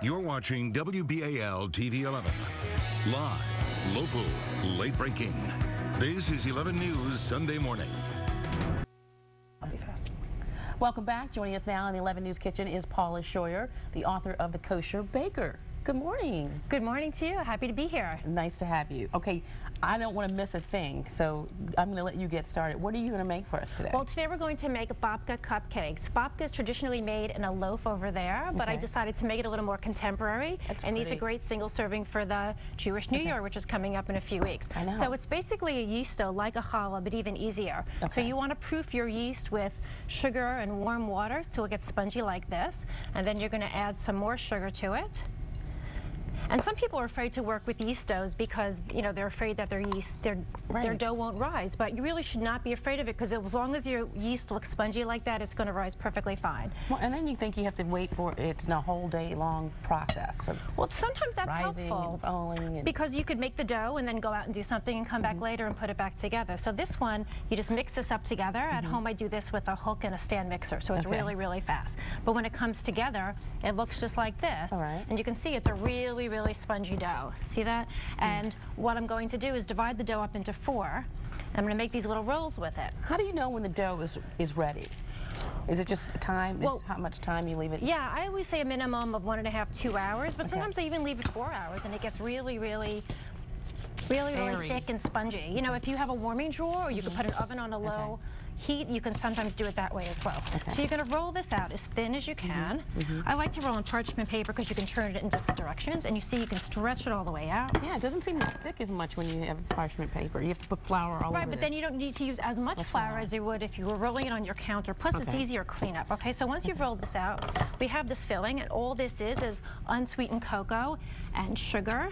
You're watching WBAL TV 11. Live, local, late breaking. This is 11 News Sunday morning. I'll be fast. Welcome back. Joining us now in the 11 News Kitchen is Paula Shoyer, the author of The Kosher Baker. Good morning. Good morning to you. Happy to be here. Nice to have you. Okay, I don't want to miss a thing, so I'm going to let you get started. What are you going to make for us today? Well, today we're going to make babka cupcakes. Babka is traditionally made in a loaf over there, but I decided to make it a little more contemporary. These are great single serving for the Jewish New Year, which is coming up in a few weeks. I know. So it's basically a yeast dough like a challah, but even easier. So you want to proof your yeast with sugar and warm water so it gets spongy like this, and then you're going to add some more sugar to it. And some people are afraid to work with yeast doughs because, you know, they're afraid that their dough won't rise. But you really should not be afraid of it, because as long as your yeast looks spongy like that, it's going to rise perfectly fine. Well, and then you think you have to wait for it's a whole day long process. Well, sometimes that's helpful because you could make the dough and then go out and do something and come back later and put it back together. So this one, you just mix this up together. At home, I do this with a hook and a stand mixer, so it's really, really fast. But when it comes together, it looks just like this. And you can see it's a really spongy dough. See that? And what I'm going to do is divide the dough up into 4. I'm going to make these little rolls with it. How do you know when the dough is ready? Is it just time? Well, how much time you leave it? Yeah, I always say a minimum of 1.5 to 2 hours, but sometimes I even leave it 4 hours and it gets really thick and spongy. You know, if you have a warming drawer, or you can put an oven on a low heat, you can sometimes do it that way as well. So you're going to roll this out as thin as you can. I like to roll on parchment paper because you can turn it in different directions, and you see you can stretch it all the way out. Yeah, it doesn't seem to stick as much when you have parchment paper. You have to put flour all over it. Right, but then you don't need to use as much flour as you would if you were rolling it on your counter. Plus, it's easier cleanup. Okay, so once you've rolled this out, we have this filling, and all this is unsweetened cocoa and sugar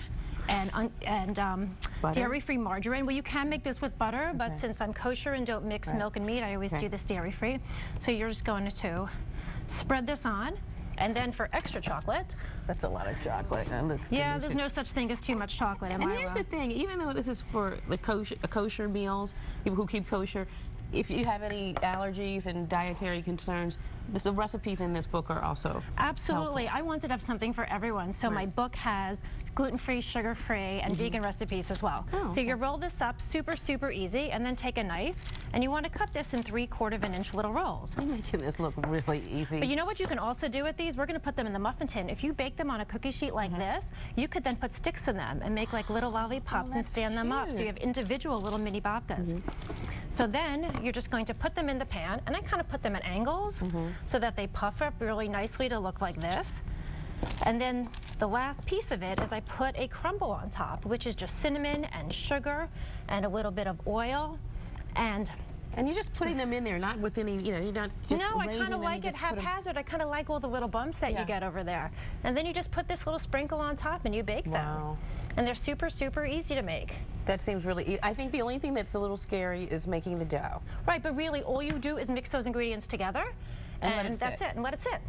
and dairy-free margarine. Well, you can make this with butter, but since I'm kosher and don't mix milk and meat, I always do this dairy-free. So you're just going to spread this on, and then for extra chocolate. That's a lot of chocolate. That looks delicious. There's no such thing as too much chocolate. And here's the thing, even though this is for the kosher meals, people who keep kosher, if you have any allergies and dietary concerns, the recipes in this book are also absolutely helpful. I wanted to have something for everyone, so my book has gluten-free, sugar-free, and vegan recipes as well. So you roll this up super easy, and then take a knife, and you want to cut this in 3/4 inch little rolls. You're making this look really easy. But you know what you can also do with these? We're going to put them in the muffin tin. If you bake them on a cookie sheet like this, you could then put sticks in them and make like little lollipops and stand them up, so you have individual little mini babkas. So then you're just going to put them in the pan, and I kind of put them at angles so that they puff up really nicely to look like this. And then the last piece of it is I put a crumble on top, which is just cinnamon and sugar and a little bit of oil. And you're just putting them in there, not with any, you know, you're not just No, I kind of like it haphazard. I kind of like all the little bumps that you get over there. And then you just put this little sprinkle on top and you bake them. And they're super easy to make. That seems really easy. I think the only thing that's a little scary is making the dough. Right, but really all you do is mix those ingredients together, and that's it, and let it sit.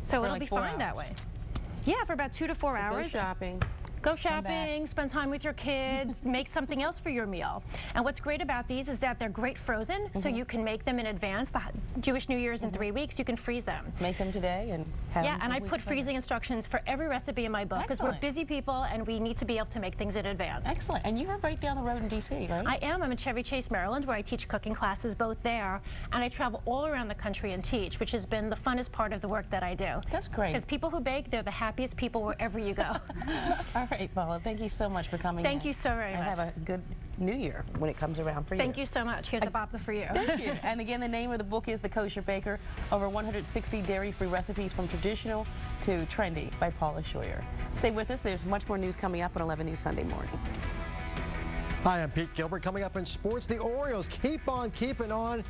So it'll be fine that way. Yeah, for about 2 to 4 hours. Go shopping. Go shopping, spend time with your kids, make something else for your meal. And what's great about these is that they're great frozen, so you can make them in advance. The Jewish New Year's in 3 weeks, you can freeze them. Make them today and have them and I put freezing instructions for every recipe in my book because we're busy people and we need to be able to make things in advance. Excellent. And you're right down the road in D.C., right? I am. I'm in Chevy Chase, Maryland, where I teach cooking classes both there, and I travel all around the country and teach, which has been the funnest part of the work that I do. That's great. Because people who bake, they're the happiest people wherever you go. All right, Paula, thank you so much for coming Thank you so very much. And have a good New Year when it comes around for you. Thank you so much. Here's a babka for you. Thank you. And again, the name of the book is The Kosher Baker, over 160 dairy-free recipes from traditional to trendy by Paula Shoyer. Stay with us. There's much more news coming up on 11 News Sunday morning. Hi, I'm Pete Gilbert. Coming up in sports, the Orioles keep on keeping on.